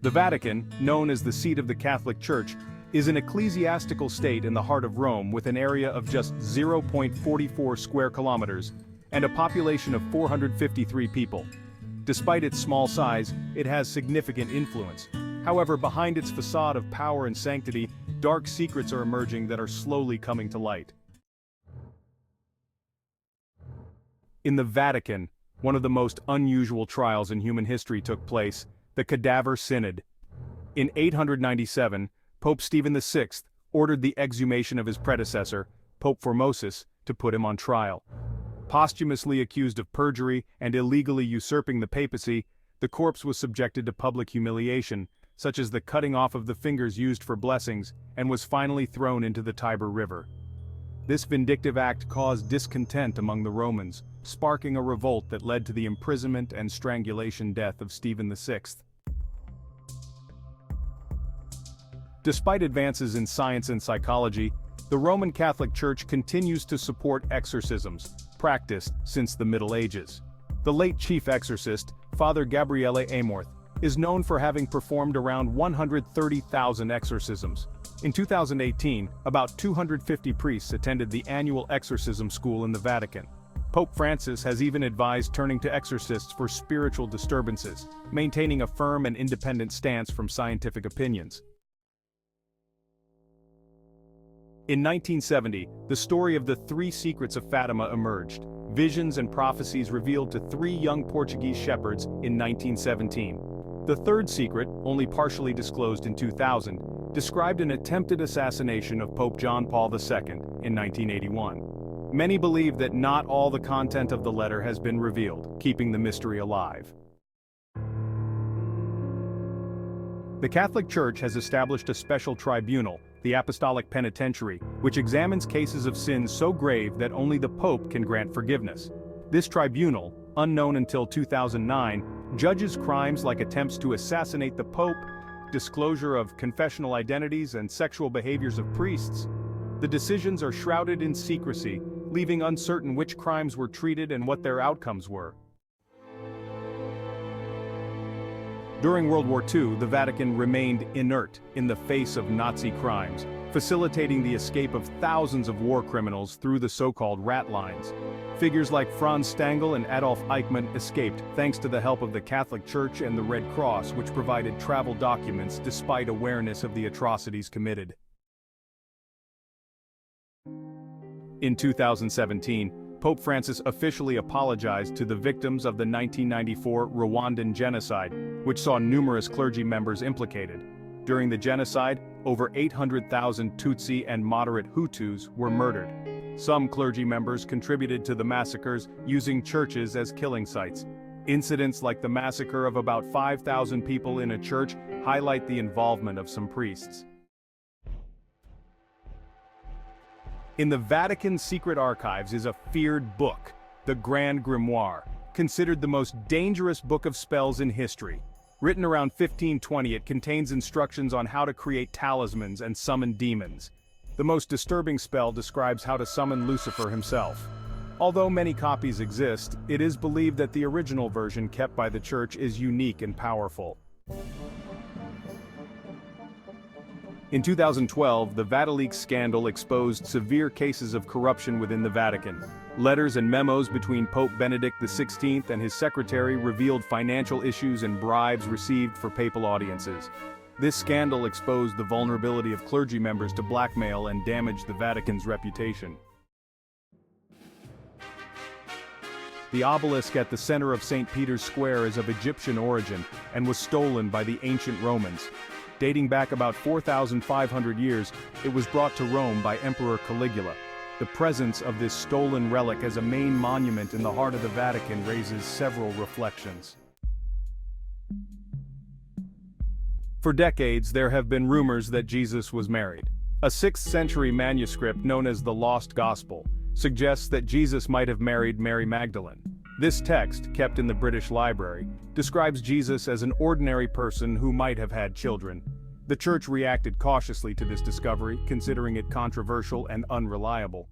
The Vatican, known as the seat of the Catholic Church, is an ecclesiastical state in the heart of Rome with an area of just 0.44 square kilometers and a population of 453 people. Despite its small size, it has significant influence. However, behind its facade of power and sanctity, dark secrets are emerging that are slowly coming to light. In the Vatican, one of the most unusual trials in human history took place, the Cadaver Synod. In 897, Pope Stephen VI ordered the exhumation of his predecessor, Pope Formosus, to put him on trial. Posthumously accused of perjury and illegally usurping the papacy, the corpse was subjected to public humiliation, such as the cutting off of the fingers used for blessings, and was finally thrown into the Tiber River. This vindictive act caused discontent among the Romans, sparking a revolt that led to the imprisonment and strangulation death of Stephen VI. Despite advances in science and psychology, the Roman Catholic Church continues to support exorcisms, practiced since the Middle Ages. The late chief exorcist, Father Gabriele Amorth, is known for having performed around 130,000 exorcisms. In 2018, about 250 priests attended the annual exorcism school in the Vatican. Pope Francis has even advised turning to exorcists for spiritual disturbances, maintaining a firm and independent stance from scientific opinions. In 1970, the story of the three secrets of Fatima emerged. Visions and prophecies revealed to three young Portuguese shepherds in 1917. The third secret, only partially disclosed in 2000, described an attempted assassination of Pope John Paul II in 1981. Many believe that not all the content of the letter has been revealed, keeping the mystery alive. The Catholic Church has established a special tribunal, the Apostolic Penitentiary, which examines cases of sins so grave that only the Pope can grant forgiveness. This tribunal, unknown until 2009, judges crimes like attempts to assassinate the Pope, disclosure of confessional identities and sexual behaviors of priests. The decisions are shrouded in secrecy, leaving uncertain which crimes were treated and what their outcomes were. During World War II, the Vatican remained inert in the face of Nazi crimes, facilitating the escape of thousands of war criminals through the so-called rat lines. Figures like Franz Stangl and Adolf Eichmann escaped thanks to the help of the Catholic Church and the Red Cross, which provided travel documents despite awareness of the atrocities committed. In 2017, Pope Francis officially apologized to the victims of the 1994 Rwandan genocide, which saw numerous clergy members implicated. During the genocide, over 800,000 Tutsi and moderate Hutus were murdered. Some clergy members contributed to the massacres using churches as killing sites. Incidents like the massacre of about 5,000 people in a church highlight the involvement of some priests. In the Vatican's secret archives is a feared book, the Grand Grimoire, considered the most dangerous book of spells in history. Written around 1520, it contains instructions on how to create talismans and summon demons. The most disturbing spell describes how to summon Lucifer himself. Although many copies exist, it is believed that the original version kept by the Church is unique and powerful. In 2012, the Vatileaks scandal exposed severe cases of corruption within the Vatican. Letters and memos between Pope Benedict XVI and his secretary revealed financial issues and bribes received for papal audiences. This scandal exposed the vulnerability of clergy members to blackmail and damaged the Vatican's reputation. The obelisk at the center of St. Peter's Square is of Egyptian origin and was stolen by the ancient Romans. Dating back about 4,500 years, it was brought to Rome by Emperor Caligula. The presence of this stolen relic as a main monument in the heart of the Vatican raises several reflections. For decades, there have been rumors that Jesus was married. A 6th century manuscript known as the Lost Gospel suggests that Jesus might have married Mary Magdalene. This text, kept in the British Library, describes Jesus as an ordinary person who might have had children. The Church reacted cautiously to this discovery, considering it controversial and unreliable.